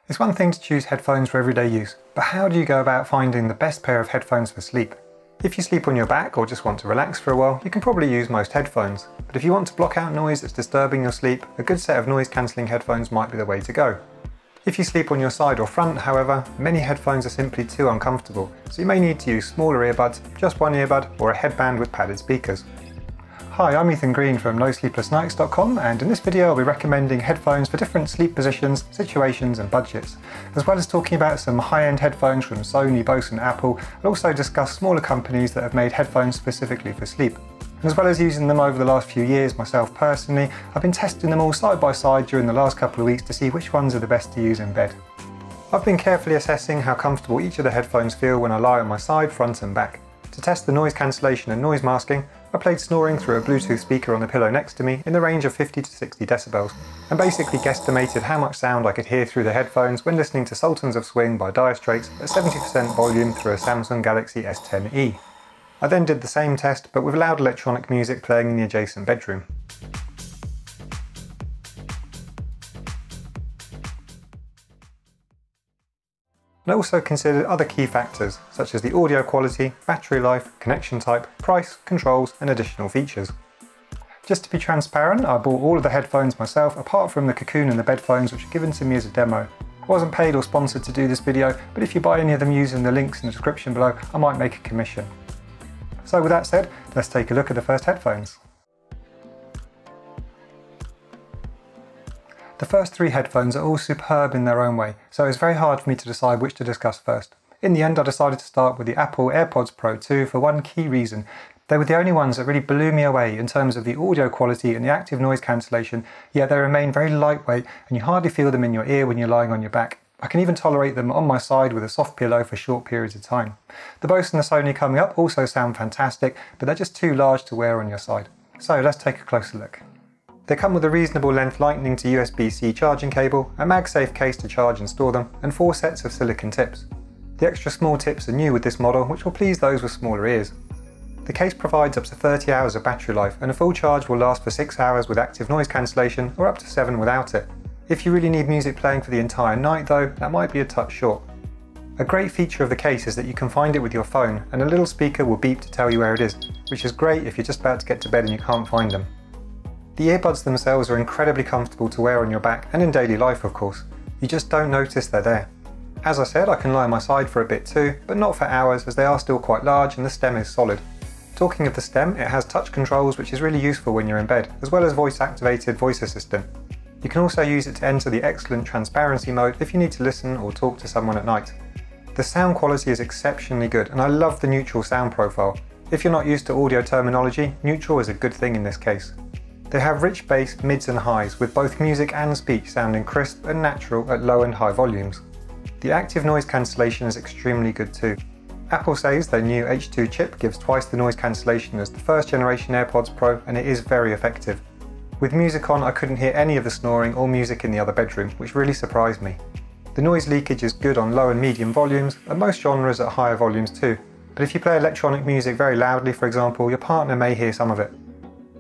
It's one thing to choose headphones for everyday use, but how do you go about finding the best pair of headphones for sleep? If you sleep on your back or just want to relax for a while, you can probably use most headphones. But if you want to block out noise that's disturbing your sleep, a good set of noise cancelling headphones might be the way to go. If you sleep on your side or front, however, many headphones are simply too uncomfortable, so you may need to use smaller earbuds, just one earbud, or a headband with padded speakers. Hi, I'm Ethan Green from NoSleeplessNights.com, and in this video I'll be recommending headphones for different sleep positions, situations and budgets, as well as talking about some high-end headphones from Sony, Bose and Apple. I'll also discuss smaller companies that have made headphones specifically for sleep. And as well as using them over the last few years myself personally, I've been testing them all side by side during the last couple of weeks to see which ones are the best to use in bed. I've been carefully assessing how comfortable each of the headphones feel when I lie on my side, front and back. To test the noise cancellation and noise masking, I played snoring through a Bluetooth speaker on the pillow next to me in the range of 50 to 60 decibels, and basically guesstimated how much sound I could hear through the headphones when listening to Sultans of Swing by Dire Straits at 70% volume through a Samsung Galaxy S10e. I then did the same test, but with loud electronic music playing in the adjacent bedroom. I also considered other key factors, such as the audio quality, battery life, connection type, price, controls and additional features. Just to be transparent, I bought all of the headphones myself apart from the Kokoon and the Bedphones, which were given to me as a demo. I wasn't paid or sponsored to do this video, but if you buy any of them using the links in the description below, I might make a commission. So with that said, let's take a look at the first headphones. The first three headphones are all superb in their own way, so it's very hard for me to decide which to discuss first. In the end I decided to start with the Apple Airpods Pro 2 for one key reason. They were the only ones that really blew me away in terms of the audio quality and the active noise cancellation, yet they remain very lightweight and you hardly feel them in your ear when you're lying on your back. I can even tolerate them on my side with a soft pillow for short periods of time. The Bose and the Sony coming up also sound fantastic, but they're just too large to wear on your side. So let's take a closer look. They come with a reasonable length Lightning to USB-C charging cable, a MagSafe case to charge and store them, and 4 sets of silicone tips. The extra small tips are new with this model, which will please those with smaller ears. The case provides up to 30 hours of battery life, and a full charge will last for 6 hours with active noise cancellation, or up to 7 without it. If you really need music playing for the entire night though, that might be a touch short. A great feature of the case is that you can find it with your phone, and a little speaker will beep to tell you where it is, which is great if you're just about to get to bed and you can't find them. The earbuds themselves are incredibly comfortable to wear on your back and in daily life of course. You just don't notice they're there. As I said, I can lie on my side for a bit too, but not for hours as they are still quite large and the stem is solid. Talking of the stem, it has touch controls which is really useful when you're in bed, as well as voice-activated voice assistant. You can also use it to enter the excellent transparency mode if you need to listen or talk to someone at night. The sound quality is exceptionally good and I love the neutral sound profile. If you're not used to audio terminology, neutral is a good thing in this case. They have rich bass, mids and highs, with both music and speech sounding crisp and natural at low and high volumes. The active noise cancellation is extremely good too. Apple says their new H2 chip gives twice the noise cancellation as the first generation AirPods Pro, and it is very effective. With music on, I couldn't hear any of the snoring or music in the other bedroom, which really surprised me. The noise leakage is good on low and medium volumes, and most genres at higher volumes too. But if you play electronic music very loudly, for example, your partner may hear some of it.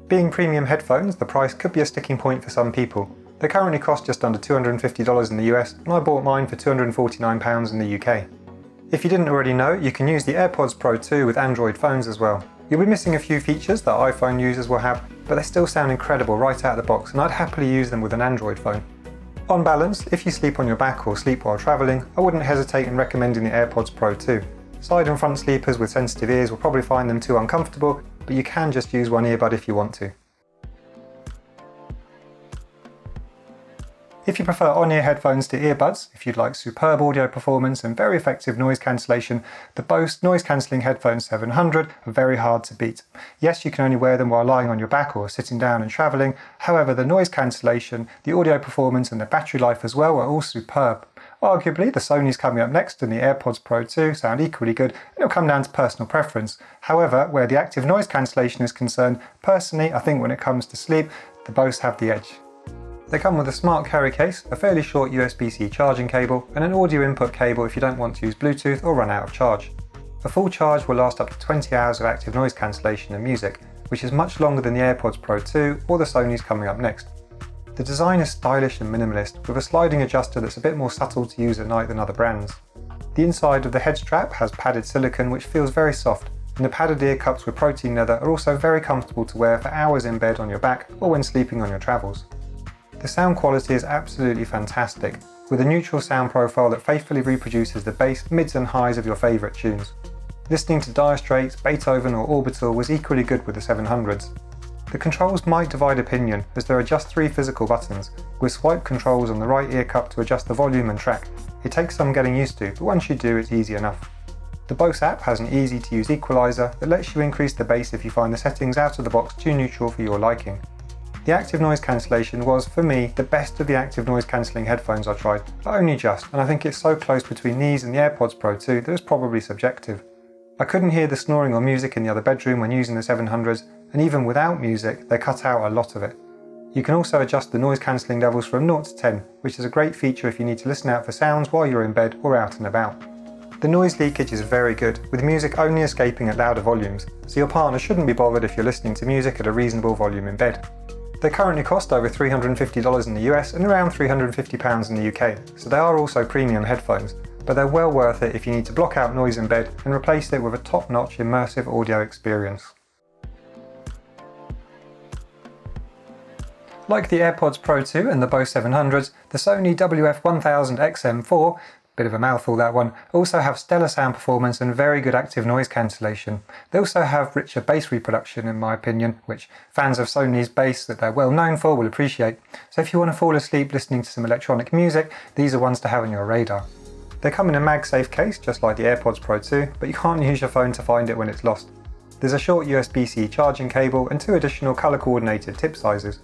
Being premium headphones, the price could be a sticking point for some people. They currently cost just under $250 in the US, and I bought mine for £249 in the UK. If you didn't already know, you can use the AirPods Pro 2 with Android phones as well. You'll be missing a few features that iPhone users will have, but they still sound incredible right out of the box, and I'd happily use them with an Android phone. On balance, if you sleep on your back or sleep while travelling, I wouldn't hesitate in recommending the AirPods Pro 2. Side and front sleepers with sensitive ears will probably find them too uncomfortable, but you can just use one earbud if you want to. If you prefer on-ear headphones to earbuds, if you'd like superb audio performance and very effective noise cancellation, the Bose Noise Cancelling Headphones 700 are very hard to beat. Yes, you can only wear them while lying on your back or sitting down and travelling, however the noise cancellation, the audio performance and the battery life as well are all superb. Arguably, the Sony's coming up next and the AirPods Pro 2 sound equally good, and it'll come down to personal preference. However, where the active noise cancellation is concerned, personally I think when it comes to sleep, the Bose have the edge. They come with a smart carry case, a fairly short USB-C charging cable, and an audio input cable if you don't want to use Bluetooth or run out of charge. A full charge will last up to 20 hours of active noise cancellation and music, which is much longer than the AirPods Pro 2 or the Sony's coming up next. The design is stylish and minimalist, with a sliding adjuster that's a bit more subtle to use at night than other brands. The inside of the head strap has padded silicone which feels very soft, and the padded ear cups with protein leather are also very comfortable to wear for hours in bed on your back or when sleeping on your travels. The sound quality is absolutely fantastic, with a neutral sound profile that faithfully reproduces the bass, mids and highs of your favourite tunes. Listening to Dire Straits, Beethoven or Orbital was equally good with the 700s. The controls might divide opinion, as there are just 3 physical buttons, with swipe controls on the right ear cup to adjust the volume and track. It takes some getting used to, but once you do it's easy enough. The Bose app has an easy to use equaliser that lets you increase the bass if you find the settings out of the box too neutral for your liking. The active noise cancellation was, for me, the best of the active noise cancelling headphones I tried, but only just, and I think it's so close between these and the Airpods Pro 2 that it's probably subjective. I couldn't hear the snoring or music in the other bedroom when using the 700s, and even without music, they cut out a lot of it. You can also adjust the noise cancelling levels from 0 to 10, which is a great feature if you need to listen out for sounds while you're in bed or out and about. The noise leakage is very good, with music only escaping at louder volumes, so your partner shouldn't be bothered if you're listening to music at a reasonable volume in bed. They currently cost over $350 in the US and around £350 in the UK, so they are also premium headphones, but they're well worth it if you need to block out noise in bed and replace it with a top-notch immersive audio experience. Like the Airpods Pro 2 and the Bose 700s, the Sony WF-1000XM4, bit of a mouthful that one, also have stellar sound performance and very good active noise cancellation. They also have richer bass reproduction in my opinion, which fans of Sony's bass that they're well known for will appreciate, so if you want to fall asleep listening to some electronic music, these are ones to have on your radar. They come in a MagSafe case just like the Airpods Pro 2, but you can't use your phone to find it when it's lost. There's a short USB-C charging cable and 2 additional colour coordinated tip sizes.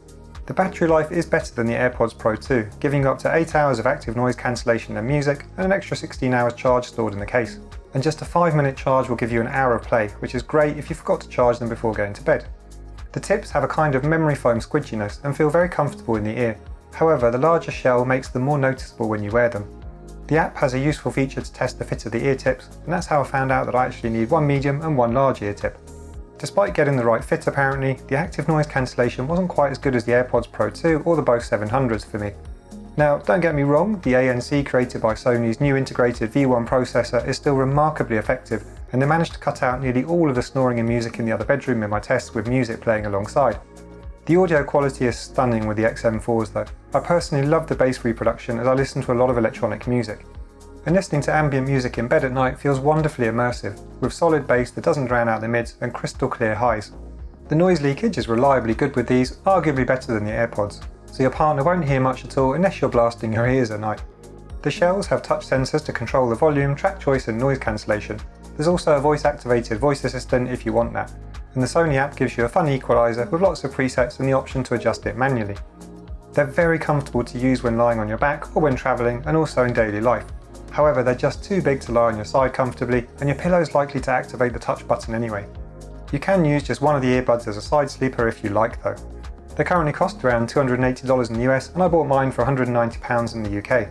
The battery life is better than the AirPods Pro 2, giving you up to 8 hours of active noise cancellation and music and an extra 16 hours charge stored in the case. And just a 5-minute charge will give you an hour of play, which is great if you forgot to charge them before going to bed. The tips have a kind of memory foam squidginess and feel very comfortable in the ear. However, the larger shell makes them more noticeable when you wear them. The app has a useful feature to test the fit of the ear tips, and that's how I found out that I actually need 1 medium and 1 large ear tip. Despite getting the right fit apparently, the active noise cancellation wasn't quite as good as the Airpods Pro 2 or the Bose 700s for me. Now, don't get me wrong, the ANC created by Sony's new integrated V1 processor is still remarkably effective, and they managed to cut out nearly all of the snoring and music in the other bedroom in my tests with music playing alongside. The audio quality is stunning with the XM4s though. I personally love the bass reproduction as I listen to a lot of electronic music. And listening to ambient music in bed at night feels wonderfully immersive, with solid bass that doesn't drown out the mids and crystal clear highs. The noise leakage is reliably good with these, arguably better than the AirPods, so your partner won't hear much at all unless you're blasting your ears at night. The shells have touch sensors to control the volume, track choice and noise cancellation. There's also a voice-activated voice assistant if you want that, and the Sony app gives you a fun equaliser with lots of presets and the option to adjust it manually. They're very comfortable to use when lying on your back or when travelling and also in daily life. However, they're just too big to lie on your side comfortably and your pillow's likely to activate the touch button anyway. You can use just one of the earbuds as a side sleeper if you like though. They currently cost around $280 in the US and I bought mine for £190 in the UK.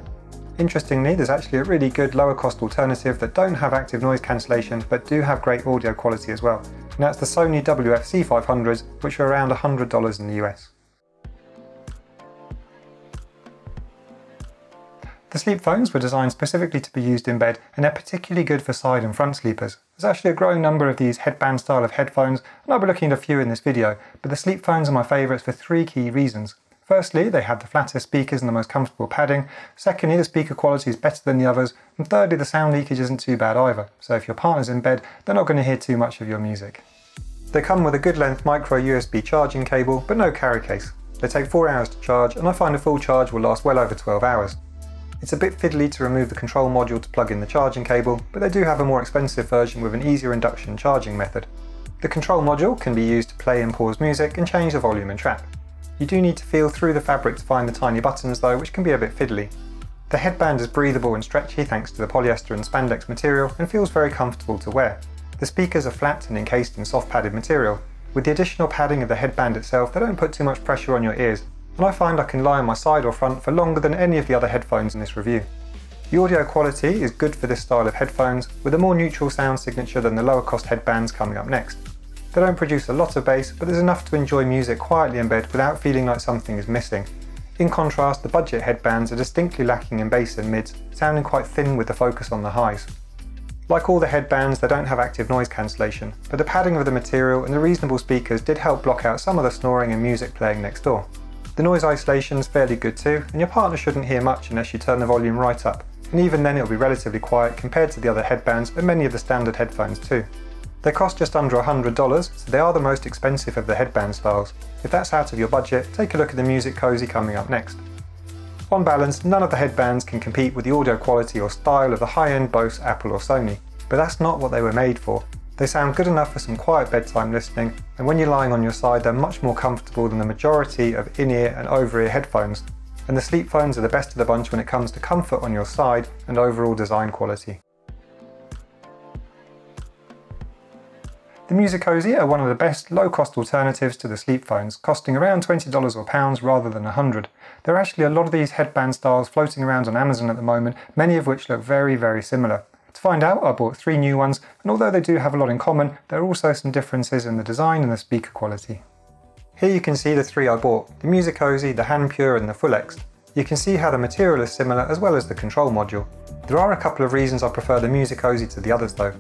Interestingly, there's actually a really good lower cost alternative that don't have active noise cancellation but do have great audio quality as well, and that's the Sony WF-1000s, which are around $100 in the US. The SleepPhones were designed specifically to be used in bed, and they're particularly good for side and front sleepers. There's actually a growing number of these headband style of headphones, and I'll be looking at a few in this video, but the SleepPhones are my favourites for 3 key reasons. Firstly, they have the flattest speakers and the most comfortable padding. Secondly, the speaker quality is better than the others. And thirdly, the sound leakage isn't too bad either, so if your partner's in bed, they're not going to hear too much of your music. They come with a good length micro USB charging cable, but no carry case. They take 4 hours to charge, and I find a full charge will last well over 12 hours. It's a bit fiddly to remove the control module to plug in the charging cable, but they do have a more expensive version with an easier induction charging method. The control module can be used to play and pause music and change the volume and track. You do need to feel through the fabric to find the tiny buttons though, which can be a bit fiddly. The headband is breathable and stretchy thanks to the polyester and spandex material and feels very comfortable to wear. The speakers are flat and encased in soft padded material. With the additional padding of the headband itself, they don't put too much pressure on your ears, and I find I can lie on my side or front for longer than any of the other headphones in this review. The audio quality is good for this style of headphones, with a more neutral sound signature than the lower cost headbands coming up next. They don't produce a lot of bass, but there's enough to enjoy music quietly in bed without feeling like something is missing. In contrast, the budget headbands are distinctly lacking in bass and mids, sounding quite thin with the focus on the highs. Like all the headbands, they don't have active noise cancellation, but the padding of the material and the reasonable speakers did help block out some of the snoring and music playing next door. The noise isolation is fairly good too, and your partner shouldn't hear much unless you turn the volume right up, and even then it'll be relatively quiet compared to the other headbands and many of the standard headphones too. They cost just under $100, so they are the most expensive of the headband styles. If that's out of your budget, take a look at the Musicozy coming up next. On balance, none of the headbands can compete with the audio quality or style of the high-end Bose, Apple or Sony, but that's not what they were made for. They sound good enough for some quiet bedtime listening, and when you're lying on your side they're much more comfortable than the majority of in-ear and over-ear headphones, and the SleepPhones are the best of the bunch when it comes to comfort on your side and overall design quality. The Musicozy are one of the best low-cost alternatives to the SleepPhones, costing around $20 or pounds rather than $100. There are actually a lot of these headband styles floating around on Amazon at the moment, many of which look very similar. To find out, I bought 3 new ones, and although they do have a lot in common, there are also some differences in the design and the speaker quality. Here you can see the 3 I bought, the Musicozy, the Hand Pure and the Full X. You can see how the material is similar as well as the control module. There are a couple of reasons I prefer the Musicozy to the others though.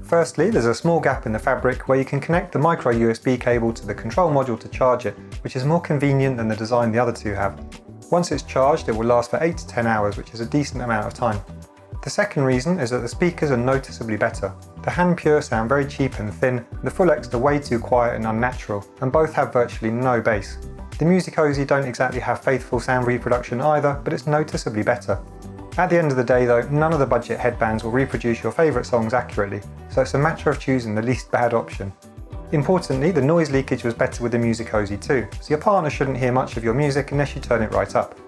Firstly, there's a small gap in the fabric where you can connect the micro USB cable to the control module to charge it, which is more convenient than the design the other 2 have. Once it's charged, it will last for 8 to 10 hours, which is a decent amount of time. The second reason is that the speakers are noticeably better. The Hand Pure sound very cheap and thin, and the Full X are way too quiet and unnatural, and both have virtually no bass. The Musicozy don't exactly have faithful sound reproduction either, but it's noticeably better. At the end of the day though, none of the budget headbands will reproduce your favourite songs accurately, so it's a matter of choosing the least bad option. Importantly, the noise leakage was better with the Musicozy too, so your partner shouldn't hear much of your music unless you turn it right up.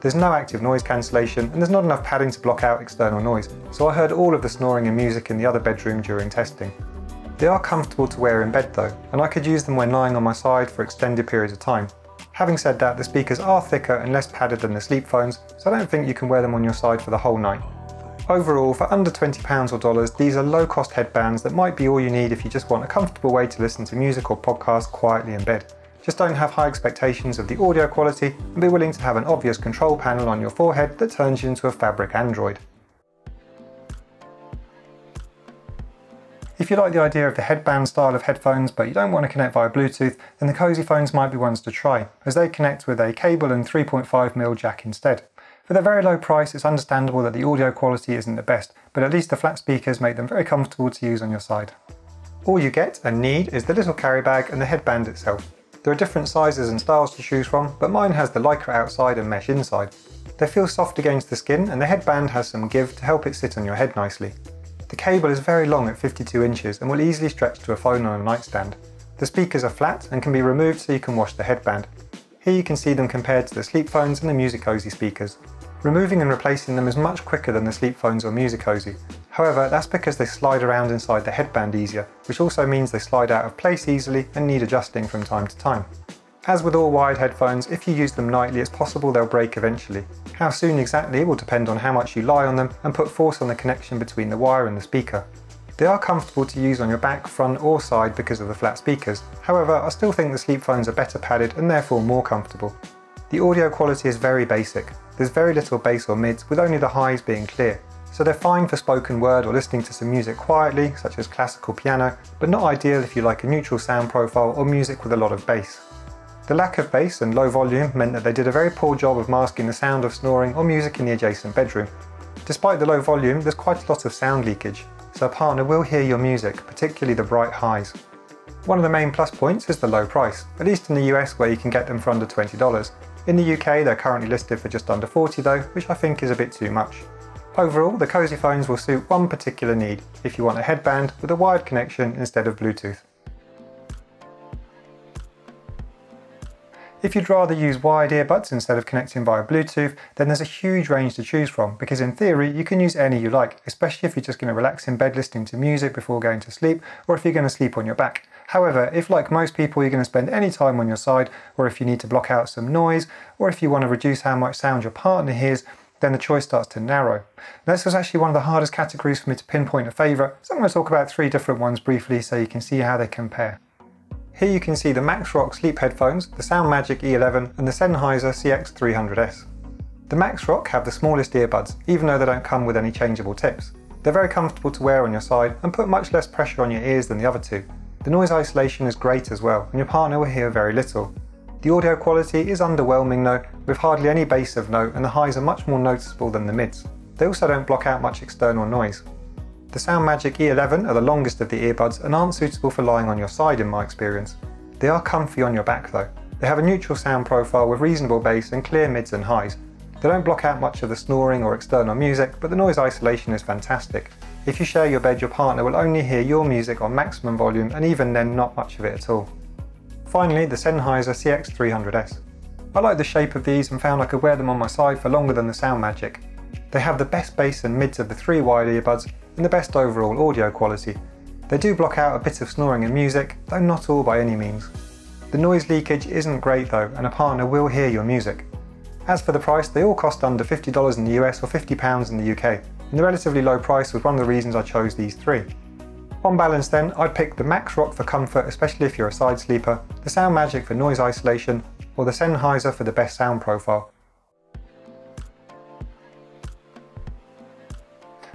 There's no active noise cancellation and there's not enough padding to block out external noise, so I heard all of the snoring and music in the other bedroom during testing. They are comfortable to wear in bed though, and I could use them when lying on my side for extended periods of time. Having said that, the speakers are thicker and less padded than the SleepPhones, so I don't think you can wear them on your side for the whole night. Overall, for under £20 or dollars, these are low-cost headbands that might be all you need if you just want a comfortable way to listen to music or podcasts quietly in bed. Just don't have high expectations of the audio quality and be willing to have an obvious control panel on your forehead that turns you into a fabric android. If you like the idea of the headband style of headphones but you don't want to connect via Bluetooth, then the Cozyphones might be ones to try, as they connect with a cable and 3.5mm jack instead. For their very low price, it's understandable that the audio quality isn't the best, but at least the flat speakers make them very comfortable to use on your side. All you get and need is the little carry bag and the headband itself. There are different sizes and styles to choose from, but mine has the lycra outside and mesh inside. They feel soft against the skin, and the headband has some give to help it sit on your head nicely. The cable is very long at 52 inches and will easily stretch to a phone on a nightstand. The speakers are flat and can be removed so you can wash the headband. Here you can see them compared to the SleepPhones and the Musicozy speakers. Removing and replacing them is much quicker than the SleepPhones or Musicozy. However, that's because they slide around inside the headband easier, which also means they slide out of place easily and need adjusting from time to time. As with all wired headphones, if you use them nightly, it's possible they'll break eventually. How soon exactly will depend on how much you lie on them and put force on the connection between the wire and the speaker. They are comfortable to use on your back, front or side because of the flat speakers. However, I still think the SleepPhones are better padded and therefore more comfortable. The audio quality is very basic. There's very little bass or mids, with only the highs being clear. So they're fine for spoken word or listening to some music quietly, such as classical piano, but not ideal if you like a neutral sound profile or music with a lot of bass. The lack of bass and low volume meant that they did a very poor job of masking the sound of snoring or music in the adjacent bedroom. Despite the low volume, there's quite a lot of sound leakage, so a partner will hear your music, particularly the bright highs. One of the main plus points is the low price, at least in the US where you can get them for under $20. In the UK they're currently listed for just under $40 though, which I think is a bit too much. Overall, the Cozyphones will suit one particular need, if you want a headband with a wired connection instead of Bluetooth. If you'd rather use wired earbuds instead of connecting via Bluetooth, then there's a huge range to choose from, because in theory you can use any you like, especially if you're just going to relax in bed listening to music before going to sleep, or if you're going to sleep on your back. However, if like most people you're going to spend any time on your side, or if you need to block out some noise, or if you want to reduce how much sound your partner hears, then the choice starts to narrow. Now, this was actually one of the hardest categories for me to pinpoint a favourite, so I'm going to talk about 3 different ones briefly so you can see how they compare. Here you can see the Maxrock sleep headphones, the SoundMagic E11 and the Sennheiser CX300S. The Maxrock have the smallest earbuds, even though they don't come with any changeable tips. They're very comfortable to wear on your side and put much less pressure on your ears than the other two. The noise isolation is great as well, and your partner will hear very little. The audio quality is underwhelming though, with hardly any bass of note, and the highs are much more noticeable than the mids. They also don't block out much external noise. The SoundMagic E11 are the longest of the earbuds and aren't suitable for lying on your side in my experience. They are comfy on your back though. They have a neutral sound profile with reasonable bass and clear mids and highs. They don't block out much of the snoring or external music, but the noise isolation is fantastic. If you share your bed, your partner will only hear your music on maximum volume, and even then not much of it at all. Finally, the Sennheiser CX300S. I like the shape of these and found I could wear them on my side for longer than the SoundMagic. They have the best bass and mids of the 3 wide earbuds and the best overall audio quality. They do block out a bit of snoring in music, though not all by any means. The noise leakage isn't great though, and a partner will hear your music. As for the price, they all cost under $50 in the US or £50 in the UK, and the relatively low price was one of the reasons I chose these 3. On balance then, I'd pick the Maxrock for comfort, especially if you're a side sleeper, the SoundMagic for noise isolation, or the Sennheiser for the best sound profile.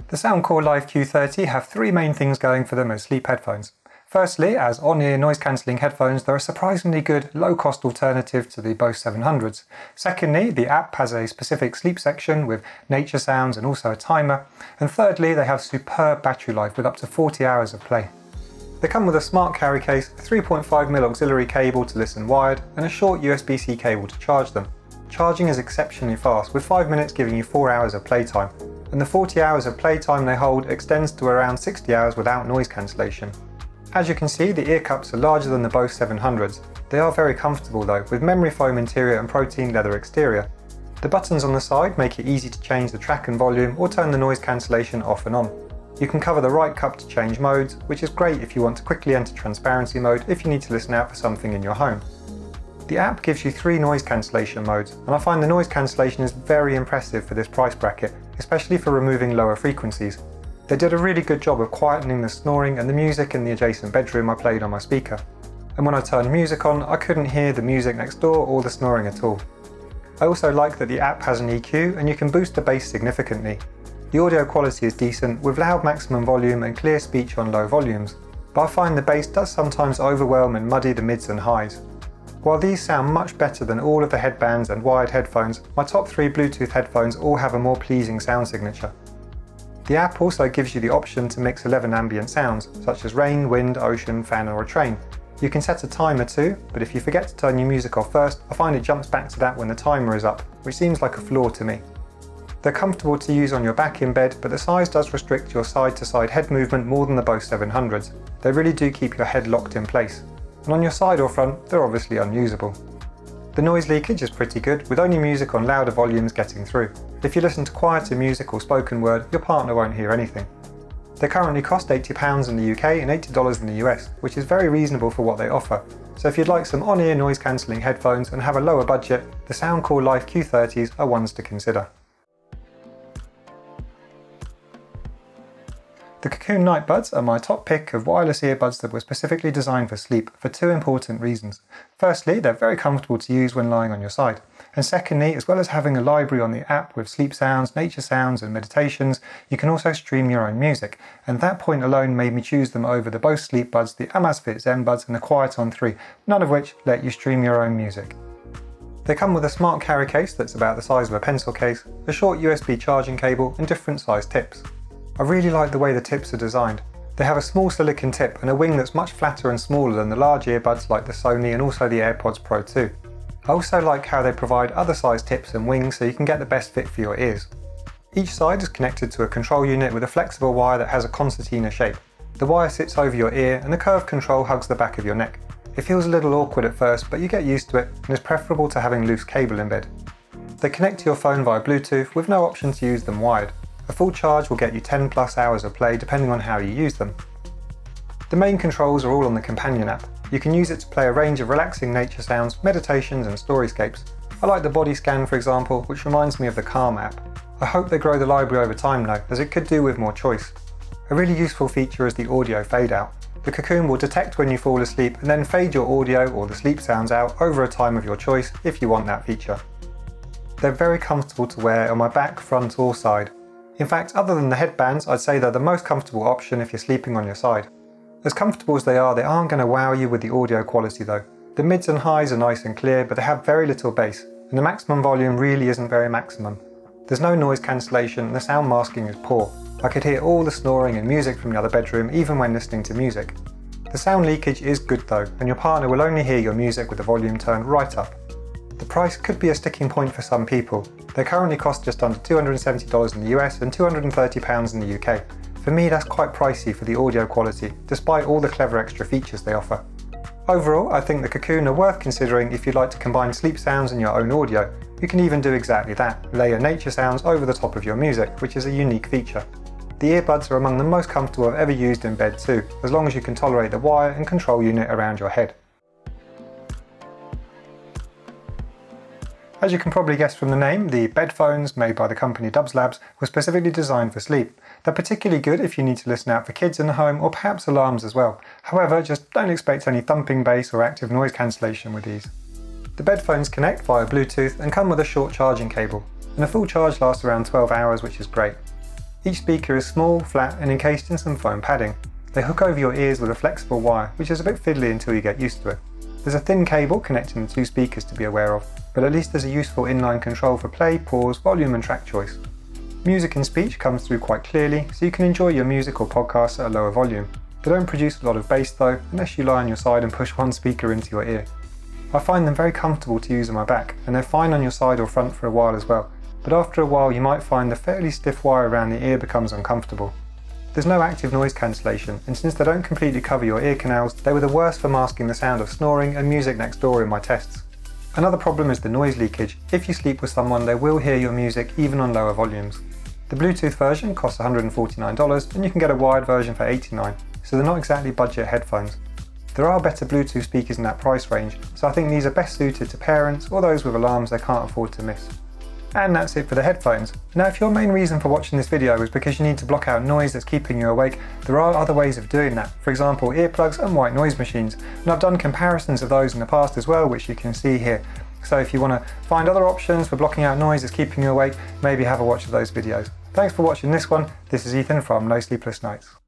The Soundcore Q30 have 3 main things going for them as sleep headphones. Firstly, as on-ear noise-cancelling headphones, they're a surprisingly good, low-cost alternative to the Bose 700s. Secondly, the app has a specific sleep section with nature sounds and also a timer. And thirdly, they have superb battery life with up to 40 hours of play. They come with a smart carry case, a 3.5mm auxiliary cable to listen wired, and a short USB-C cable to charge them. Charging is exceptionally fast, with 5 minutes giving you 4 hours of playtime. And the 40 hours of playtime they hold extends to around 60 hours without noise cancellation. As you can see, the ear cups are larger than the Bose 700s. They are very comfortable though, with memory foam interior and protein leather exterior. The buttons on the side make it easy to change the track and volume or turn the noise cancellation off and on. You can cover the right cup to change modes, which is great if you want to quickly enter transparency mode if you need to listen out for something in your home. The app gives you 3 noise cancellation modes, and I find the noise cancellation is very impressive for this price bracket, especially for removing lower frequencies. They did a really good job of quietening the snoring and the music in the adjacent bedroom I played on my speaker. And when I turned music on, I couldn't hear the music next door or the snoring at all. I also like that the app has an EQ and you can boost the bass significantly. The audio quality is decent with loud maximum volume and clear speech on low volumes, but I find the bass does sometimes overwhelm and muddy the mids and highs. While these sound much better than all of the headbands and wired headphones, my top 3 Bluetooth headphones all have a more pleasing sound signature. The app also gives you the option to mix 11 ambient sounds, such as rain, wind, ocean, fan or a train. You can set a timer too, but if you forget to turn your music off first, I find it jumps back to that when the timer is up, which seems like a flaw to me. They're comfortable to use on your back in bed, but the size does restrict your side-to-side head movement more than the Bose 700s. They really do keep your head locked in place. And on your side or front, they're obviously unusable. The noise leakage is pretty good, with only music on louder volumes getting through. If you listen to quieter music or spoken word, your partner won't hear anything. They currently cost £80 in the UK and $80 in the US, which is very reasonable for what they offer. So if you'd like some on-ear noise cancelling headphones and have a lower budget, the Soundcore Q30s are ones to consider. The Kokoon Nightbuds are my top pick of wireless earbuds that were specifically designed for sleep for 2 important reasons. Firstly, they're very comfortable to use when lying on your side. And secondly, as well as having a library on the app with sleep sounds, nature sounds and meditations, you can also stream your own music. And that point alone made me choose them over the Bose Sleep Buds, the Amazfit Zen Buds and the Quieton 3, none of which let you stream your own music. They come with a smart carry case that's about the size of a pencil case, a short USB charging cable and different size tips. I really like the way the tips are designed. They have a small silicone tip and a wing that's much flatter and smaller than the large earbuds like the Sony and also the Airpods Pro 2. I also like how they provide other size tips and wings so you can get the best fit for your ears. Each side is connected to a control unit with a flexible wire that has a concertina shape. The wire sits over your ear and the curved control hugs the back of your neck. It feels a little awkward at first, but you get used to it and is preferable to having loose cable in bed. They connect to your phone via Bluetooth with no option to use them wired. A full charge will get you 10+ hours of play depending on how you use them. The main controls are all on the companion app. You can use it to play a range of relaxing nature sounds, meditations and storyscapes. I like the body scan for example, which reminds me of the Calm app. I hope they grow the library over time though, as it could do with more choice. A really useful feature is the audio fade out. The Kokoon will detect when you fall asleep and then fade your audio or the sleep sounds out over a time of your choice if you want that feature. They're very comfortable to wear on my back, front or side. In fact, other than the headbands, I'd say they're the most comfortable option if you're sleeping on your side. As comfortable as they aren't going to wow you with the audio quality though. The mids and highs are nice and clear, but they have very little bass, and the maximum volume really isn't very maximum. There's no noise cancellation and the sound masking is poor. I could hear all the snoring and music from the other bedroom even when listening to music. The sound leakage is good though, and your partner will only hear your music with the volume turned right up. The price could be a sticking point for some people. They currently cost just under $270 in the US and £230 in the UK. For me, that's quite pricey for the audio quality, despite all the clever extra features they offer. Overall, I think the Kokoon are worth considering if you'd like to combine sleep sounds and your own audio. You can even do exactly that, layer nature sounds over the top of your music, which is a unique feature. The earbuds are among the most comfortable I've ever used in bed too, as long as you can tolerate the wire and control unit around your head. As you can probably guess from the name, the Bedphones, made by the company Dubslabs, were specifically designed for sleep. They're particularly good if you need to listen out for kids in the home or perhaps alarms as well. However, just don't expect any thumping bass or active noise cancellation with these. The Bedphones connect via Bluetooth and come with a short charging cable, and a full charge lasts around 12 hours, which is great. Each speaker is small, flat and encased in some foam padding. They hook over your ears with a flexible wire, which is a bit fiddly until you get used to it. There's a thin cable connecting the two speakers to be aware of, but at least there's a useful inline control for play, pause, volume and track choice. Music and speech comes through quite clearly, so you can enjoy your music or podcasts at a lower volume. They don't produce a lot of bass though, unless you lie on your side and push one speaker into your ear. I find them very comfortable to use on my back, and they're fine on your side or front for a while as well, but after a while you might find the fairly stiff wire around the ear becomes uncomfortable. There's no active noise cancellation, and since they don't completely cover your ear canals, they were the worst for masking the sound of snoring and music next door in my tests. Another problem is the noise leakage. If you sleep with someone, they will hear your music even on lower volumes. The Bluetooth version costs $149 and you can get a wired version for $89, so they're not exactly budget headphones. There are better Bluetooth speakers in that price range, so I think these are best suited to parents or those with alarms they can't afford to miss. And that's it for the headphones. Now if your main reason for watching this video is because you need to block out noise that's keeping you awake, there are other ways of doing that, for example earplugs and white noise machines, and I've done comparisons of those in the past as well, which you can see here. So if you want to find other options for blocking out noise that's keeping you awake, maybe have a watch of those videos. Thanks for watching this one. This is Ethan from No Sleepless Nights.